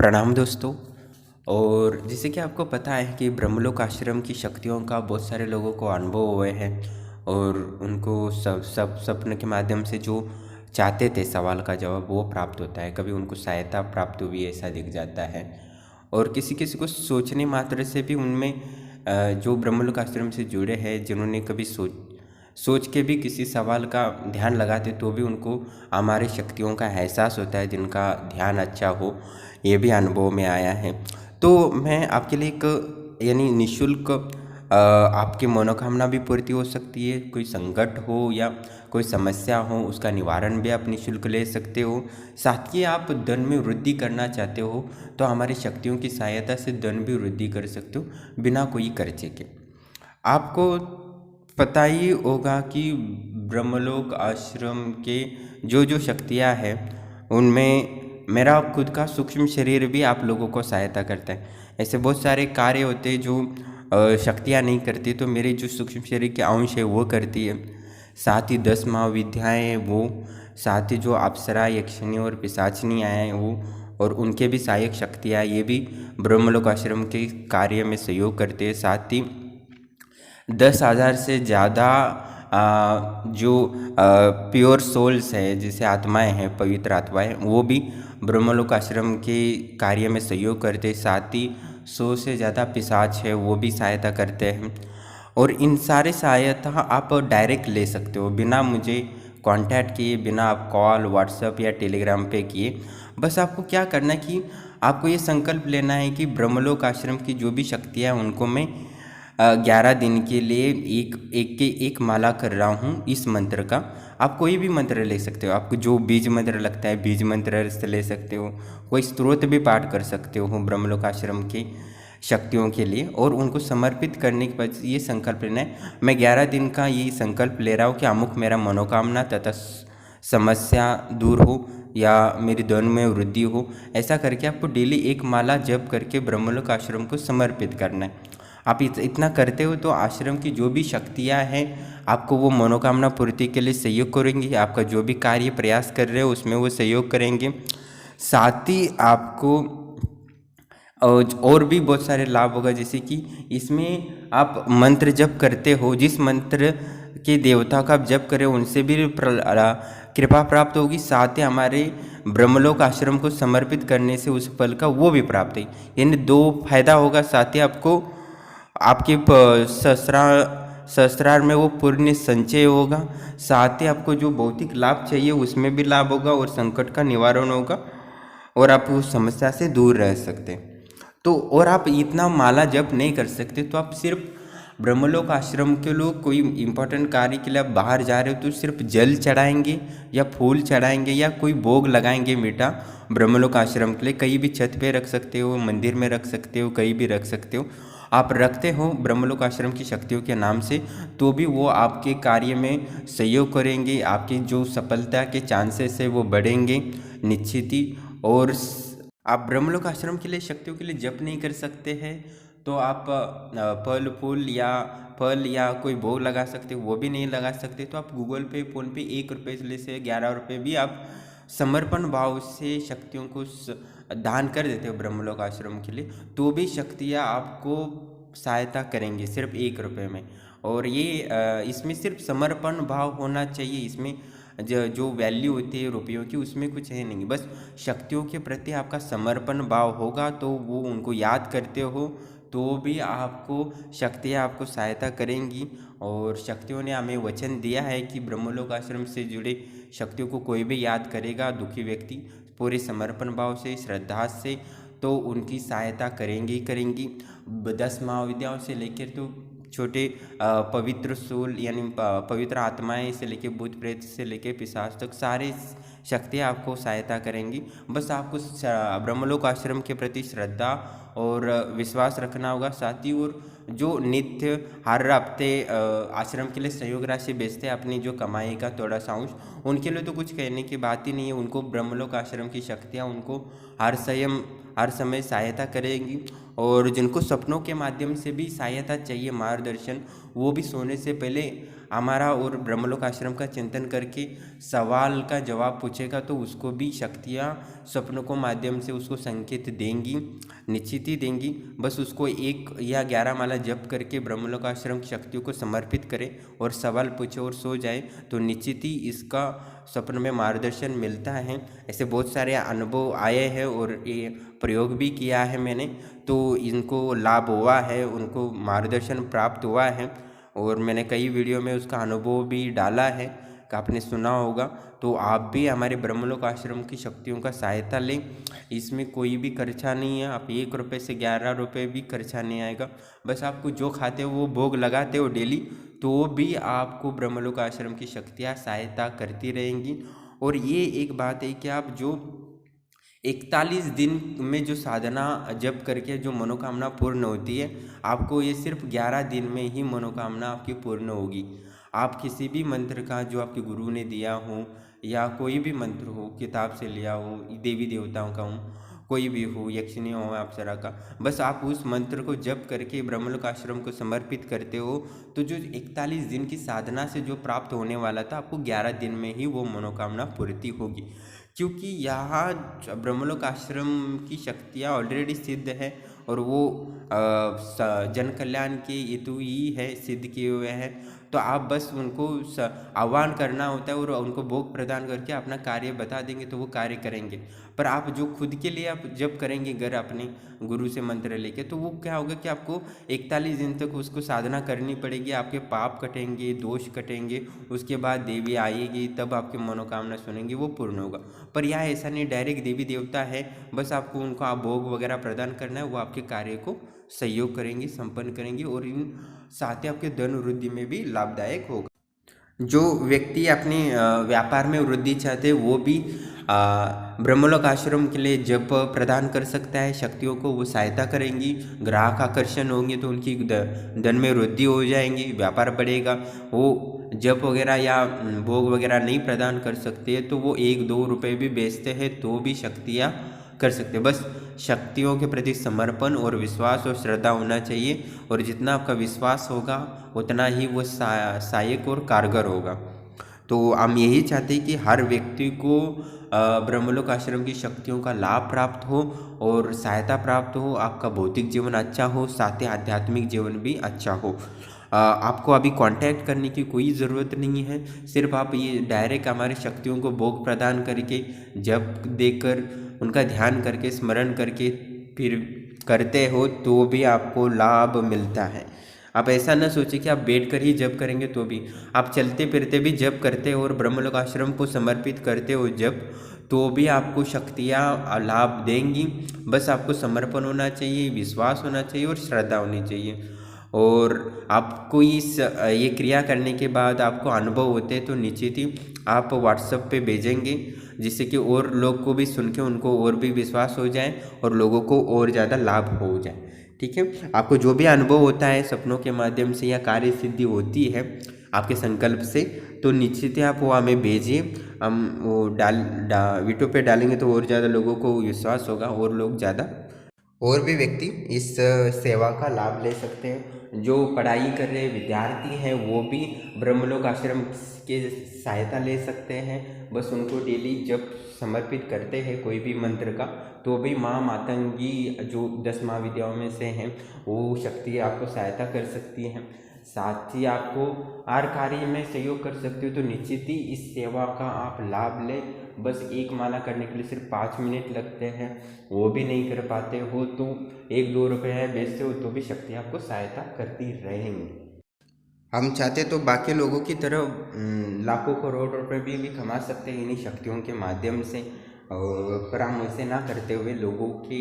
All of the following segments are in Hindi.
प्रणाम दोस्तों। और जैसे कि आपको पता है कि ब्रह्मलोक आश्रम की शक्तियों का बहुत सारे लोगों को अनुभव हुए हैं और उनको सब सब सपने के माध्यम से जो चाहते थे सवाल का जवाब वो प्राप्त होता है। कभी उनको सहायता प्राप्त हुई ऐसा दिख जाता है और किसी किसी को सोचने मात्र से भी उनमें जो ब्रह्मलोक आश्रम से जुड़े हैं जिन्होंने कभी सोच के भी किसी सवाल का ध्यान लगाते तो भी उनको हमारी शक्तियों का एहसास होता है, जिनका ध्यान अच्छा हो। ये भी अनुभव में आया है। तो मैं आपके लिए एक यानी निःशुल्क आपकी मनोकामना भी पूर्ति हो सकती है। कोई संकट हो या कोई समस्या हो उसका निवारण भी आप निःशुल्क ले सकते हो। साथ ही आप धन में वृद्धि करना चाहते हो तो हमारी शक्तियों की सहायता से धन भी वृद्धि कर सकते हो बिना कोई खर्चे के। आपको पता ही होगा कि ब्रह्मलोक आश्रम के जो जो शक्तियाँ हैं उनमें मेरा खुद का सूक्ष्म शरीर भी आप लोगों को सहायता करता है। ऐसे बहुत सारे कार्य होते हैं जो शक्तियाँ नहीं करती, तो मेरे जो सूक्ष्म शरीर के अंश है वो करती है। साथ ही 10 महाविद्याएँ हैं वो, साथ ही जो अप्सरा यक्षिणी और पिशाचिनी आए हैं वो, और उनके भी सहायक शक्तियाँ ये भी ब्रह्मलोक आश्रम के कार्य में सहयोग करते हैं। साथ ही 10,000 से ज़्यादा जो प्योर सोल्स है जिसे आत्माएं हैं, पवित्र आत्माएं, वो भी ब्रह्मलोक आश्रम के कार्य में सहयोग करते हैं। साथ ही 100 से ज़्यादा पिशाच है वो भी सहायता करते हैं। और इन सारे सहायता आप डायरेक्ट ले सकते हो बिना मुझे कांटेक्ट किए, बिना आप कॉल व्हाट्सएप या टेलीग्राम पे किए। बस आपको क्या करना है कि आपको ये संकल्प लेना है कि ब्रह्मलोक आश्रम की जो भी शक्तियाँ हैं उनको मैं 11 दिन के लिए एक माला कर रहा हूँ इस मंत्र का। आप कोई भी मंत्र ले सकते हो, आपको जो बीज मंत्र लगता है बीज मंत्र से ले सकते हो। कोई स्तोत्र भी पाठ कर सकते हो ब्रह्मलोक आश्रम की शक्तियों के लिए, और उनको समर्पित करने के बाद ये संकल्प लेना है, मैं 11 दिन का ये संकल्प ले रहा हूँ कि अमुक मेरा मनोकामना तथा समस्या दूर हो या मेरी धन में वृद्धि हो। ऐसा करके आपको डेली एक माला जप करके ब्रह्मलोक आश्रम को समर्पित करना है। आप इतना करते हो तो आश्रम की जो भी शक्तियाँ हैं आपको वो मनोकामना पूर्ति के लिए सहयोग करेंगी। आपका जो भी कार्य प्रयास कर रहे हो उसमें वो सहयोग करेंगे। साथ ही आपको और भी बहुत सारे लाभ होगा, जैसे कि इसमें आप मंत्र जप करते हो, जिस मंत्र के देवता का आप जप करें उनसे भी कृपा प्राप्त होगी। साथ ही हमारे ब्रह्मलोक आश्रम को समर्पित करने से उस फल का वो भी प्राप्त है, यानी 2 फायदा होगा। साथ ही आपको आपके सहस्रार में वो पुण्य संचय होगा। साथ ही आपको जो भौतिक लाभ चाहिए उसमें भी लाभ होगा और संकट का निवारण होगा और आप उस समस्या से दूर रह सकते। तो और आप इतना माला जप नहीं कर सकते तो आप सिर्फ ब्रह्मलोक आश्रम के लोग कोई इम्पोर्टेंट कार्य के लिए आप बाहर जा रहे हो तो सिर्फ जल चढ़ाएंगे या फूल चढ़ाएंगे या कोई भोग लगाएंगे मीठा ब्रह्मलोक आश्रम के लिए। कहीं भी छत पे रख सकते हो, मंदिर में रख सकते हो, कहीं भी रख सकते हो। आप रखते हो ब्रह्मलोक आश्रम की शक्तियों के नाम से तो भी वो आपके कार्य में सहयोग करेंगे। आपकी जो सफलता के चांसेस है वो बढ़ेंगे निश्चित ही। और आप ब्रह्मलोक आश्रम के लिए शक्तियों के लिए जप नहीं कर सकते हैं तो आप फल या कोई भोग लगा सकते हो, वो भी नहीं लगा सकते तो आप गूगल पे फ़ोन पे 1 रुपये से 11 रुपये भी आप समर्पण भाव से शक्तियों को दान कर देते हो ब्रह्मलोक आश्रम के लिए, तो भी शक्तियाँ आपको सहायता करेंगी सिर्फ 1 रुपये में। और ये इसमें सिर्फ समर्पण भाव होना चाहिए। इसमें जो वैल्यू होती है रुपयों की उसमें कुछ है नहीं, बस शक्तियों के प्रति आपका समर्पण भाव होगा तो वो उनको याद करते हो तो भी आपको शक्तियाँ आपको सहायता करेंगी। और शक्तियों ने हमें वचन दिया है कि ब्रह्मलोक आश्रम से जुड़े शक्तियों को कोई भी याद करेगा दुखी व्यक्ति पूरे समर्पण भाव से, श्रद्धा से, तो उनकी सहायता करेंगी ही करेंगी। 10 महाविद्याओं से लेकर तो छोटे पवित्र सोल यानी पवित्र आत्माएं से लेके भूत प्रेत से लेके पिशाच तक सारे शक्तियाँ आपको सहायता करेंगी। बस आपको ब्रह्मलोक आश्रम के प्रति श्रद्धा और विश्वास रखना होगा। साथ ही और जो नित्य हर हफ्ते आश्रम के लिए सहयोग राशि भेजते हैं अपनी जो कमाई का थोड़ा सा अंश, उनके लिए तो कुछ कहने की बात ही नहीं है। उनको ब्रह्मलोक आश्रम की शक्तियाँ उनको हर समय सहायता करेंगी। और जिनको सपनों के माध्यम से भी सहायता चाहिए, मार्गदर्शन, वो भी सोने से पहले हमारा और ब्रह्मलोक आश्रम का चिंतन करके सवाल का जवाब पूछेगा तो उसको भी शक्तियाँ सपनों को माध्यम से उसको संकेत देंगी, निश्चित ही देंगी। बस उसको 1 या 11 माला जप करके ब्रह्मलोक आश्रम की शक्तियों को समर्पित करे और सवाल पूछे और सो जाए तो निश्चित ही इसका सपन में मार्गदर्शन मिलता है। ऐसे बहुत सारे अनुभव आए हैं और ये प्रयोग भी किया है मैंने, तो इनको लाभ हुआ है, उनको मार्गदर्शन प्राप्त हुआ है और मैंने कई वीडियो में उसका अनुभव भी डाला है कि आपने सुना होगा। तो आप भी हमारे ब्रह्मलोक आश्रम की शक्तियों का सहायता लें। इसमें कोई भी खर्चा नहीं है, आप 1 रुपये से 11 रुपये भी खर्चा नहीं आएगा। बस आपको जो खाते हो वो भोग लगाते हो डेली, तो भी आपको ब्रह्मलोक आश्रम की शक्तियाँ सहायता करती रहेंगी। और ये एक बात है कि आप जो 41 दिन में जो साधना जप करके जो मनोकामना पूर्ण होती है, आपको ये सिर्फ 11 दिन में ही मनोकामना आपकी पूर्ण होगी। आप किसी भी मंत्र का जो आपके गुरु ने दिया हो या कोई भी मंत्र हो, किताब से लिया हो, देवी देवताओं का हो, कोई भी हो, यक्षिणी हो, अप्सरा का, बस आप उस मंत्र को जप करके ब्रह्मलोक आश्रम को समर्पित करते हो तो जो 41 दिन की साधना से जो प्राप्त होने वाला था, आपको 11 दिन में ही वो मनोकामना पूर्ति होगी। क्योंकि यहाँ ब्रह्मलोक आश्रम की शक्तियाँ ऑलरेडी सिद्ध है और वो जन कल्याण के हेतु ही है, सिद्ध किए हुए हैं। तो आप बस उनको आह्वान करना होता है और उनको भोग प्रदान करके अपना कार्य बता देंगे तो वो कार्य करेंगे। पर आप जो खुद के लिए आप जब करेंगे घर अपने गुरु से मंत्र लेके, तो वो क्या होगा कि आपको 41 दिन तक उसको साधना करनी पड़ेगी। आपके पाप कटेंगे, दोष कटेंगे, उसके बाद देवी आएगी, तब आपकी मनोकामना सुनेंगी, वो पूर्ण होगा। पर यह ऐसा नहीं, डायरेक्ट देवी देवता है, बस आपको उनको आप भोग वगैरह प्रदान करना है, वो आपके कार्य को सहयोग करेंगी, संपन्न करेंगी और इन साथ ही आपके धन वृद्धि में भी लाभदायक होगा। जो व्यक्ति अपने व्यापार में वृद्धि चाहते हैं वो भी ब्रह्मलोक आश्रम के लिए जप प्रदान कर सकता है, शक्तियों को वो सहायता करेंगी, ग्राहक आकर्षण होंगे तो उनकी धन में वृद्धि हो जाएंगी, व्यापार बढ़ेगा। वो जप वगैरह या भोग वगैरह नहीं प्रदान कर सकते तो वो 1-2 रुपये भी बेचते हैं तो भी शक्तियाँ कर सकते हैं। बस शक्तियों के प्रति समर्पण और विश्वास और श्रद्धा होना चाहिए और जितना आपका विश्वास होगा उतना ही वो सहायक और कारगर होगा। तो हम यही चाहते हैं कि हर व्यक्ति को ब्रह्मलोक आश्रम की शक्तियों का लाभ प्राप्त हो और सहायता प्राप्त हो, आपका भौतिक जीवन अच्छा हो, साथ ही आध्यात्मिक जीवन भी अच्छा हो। आपको अभी कांटेक्ट करने की कोई ज़रूरत नहीं है, सिर्फ आप ये डायरेक्ट हमारी शक्तियों को भोग प्रदान करके जप देकर उनका ध्यान करके स्मरण करके फिर करते हो तो भी आपको लाभ मिलता है। आप ऐसा ना सोचिए कि आप बैठ कर ही जप करेंगे तो भी, आप चलते फिरते भी जप करते हो और ब्रह्मलोक आश्रम को समर्पित करते हो जप, तो भी आपको शक्तियाँ लाभ देंगी। बस आपको समर्पण होना चाहिए, विश्वास होना चाहिए और श्रद्धा होनी चाहिए। और आपको ये क्रिया करने के बाद आपको अनुभव होते हैं तो निश्चित ही आप व्हाट्सएप पे भेजेंगे, जिससे कि और लोग को भी सुन के उनको और भी विश्वास हो जाए और लोगों को और ज़्यादा लाभ हो जाए। ठीक है, आपको जो भी अनुभव होता है सपनों के माध्यम से या कार्य सिद्धि होती है आपके संकल्प से, तो निश्चित ही आप वो हमें भेजिए, हम वो वीडियो पे डालेंगे तो और ज़्यादा लोगों को विश्वास होगा और लोग ज़्यादा और भी व्यक्ति इस सेवा का लाभ ले सकते हैं। जो पढ़ाई कर रहे विद्यार्थी हैं वो भी ब्रह्मलोक आश्रम के सहायता ले सकते हैं। बस उनको डेली जब समर्पित करते हैं कोई भी मंत्र का, तो भी माँ मातंगी जो 10 महाविद्याओं में से हैं वो शक्ति आपको सहायता कर सकती हैं, साथ ही आपको हर कार्य में सहयोग कर सकती हो। तो निश्चित ही इस सेवा का आप लाभ लें। बस 1 माला करने के लिए सिर्फ 5 मिनट लगते हैं, वो भी नहीं कर पाते हो तो 1-2 रुपये बेचते हो तो भी शक्ति आपको सहायता करती रहेंगी। हम चाहते तो बाकी लोगों की तरह लाखों करोड़ रुपए भी कमा सकते हैं इन्हीं शक्तियों के माध्यम से, पर हम ऐसे ना करते हुए लोगों के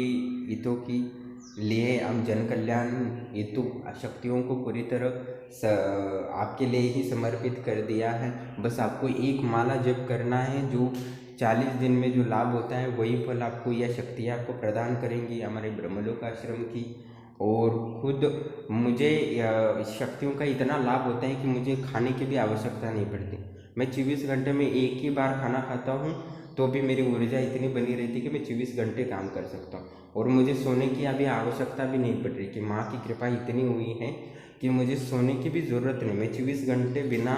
हितों की लिए हम जन कल्याण हेतु शक्तियों को पूरी तरह आपके लिए ही समर्पित कर दिया है। बस आपको 1 माला जप करना है, जो 40 दिन में जो लाभ होता है वही फल आपको यह शक्तियाँ आपको प्रदान करेंगी हमारे ब्रह्मलोक आश्रम की। और खुद मुझे शक्तियों का इतना लाभ होता है कि मुझे खाने की भी आवश्यकता नहीं पड़ती। मैं 24 घंटे में एक ही बार खाना खाता हूँ तो भी मेरी ऊर्जा इतनी बनी रहती है कि मैं 24 घंटे काम कर सकता हूँ और मुझे सोने की अभी आवश्यकता भी नहीं पड़ रही कि माँ की कृपा इतनी हुई है कि मुझे सोने की भी ज़रूरत नहीं, मैं 24 घंटे बिना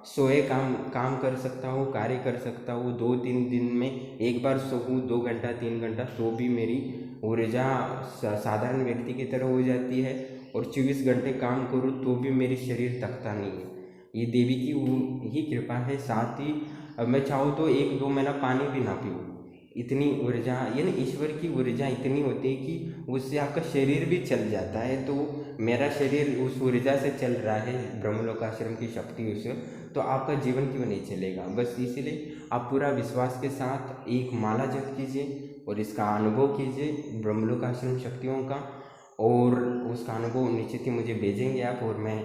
सोए काम काम कर सकता हूँ, कार्य कर सकता हूँ। 2-3 दिन में एक बार सोऊँ, 2 घंटा 3 घंटा, तो भी मेरी ऊर्जा साधारण व्यक्ति की तरह हो जाती है। और 24 घंटे काम करूँ तो भी मेरी शरीर थकता नहीं है। ये देवी की ही कृपा है। साथ ही अब मैं चाहूँ तो 1-2 महीना पानी भी ना पीऊँ, इतनी ऊर्जा, यानी ईश्वर की ऊर्जा इतनी होती है कि उससे आपका शरीर भी चल जाता है। तो मेरा शरीर उस ऊर्जा से चल रहा है, ब्रह्मलोक आश्रम की शक्ति से, तो आपका जीवन क्यों नहीं चलेगा। बस इसीलिए आप पूरा विश्वास के साथ एक माला जप कीजिए और इसका अनुभव कीजिए ब्रह्मलोक आश्रम शक्तियों का, और उसका अनुभव निश्चित ही मुझे भेजेंगे आप। और मैं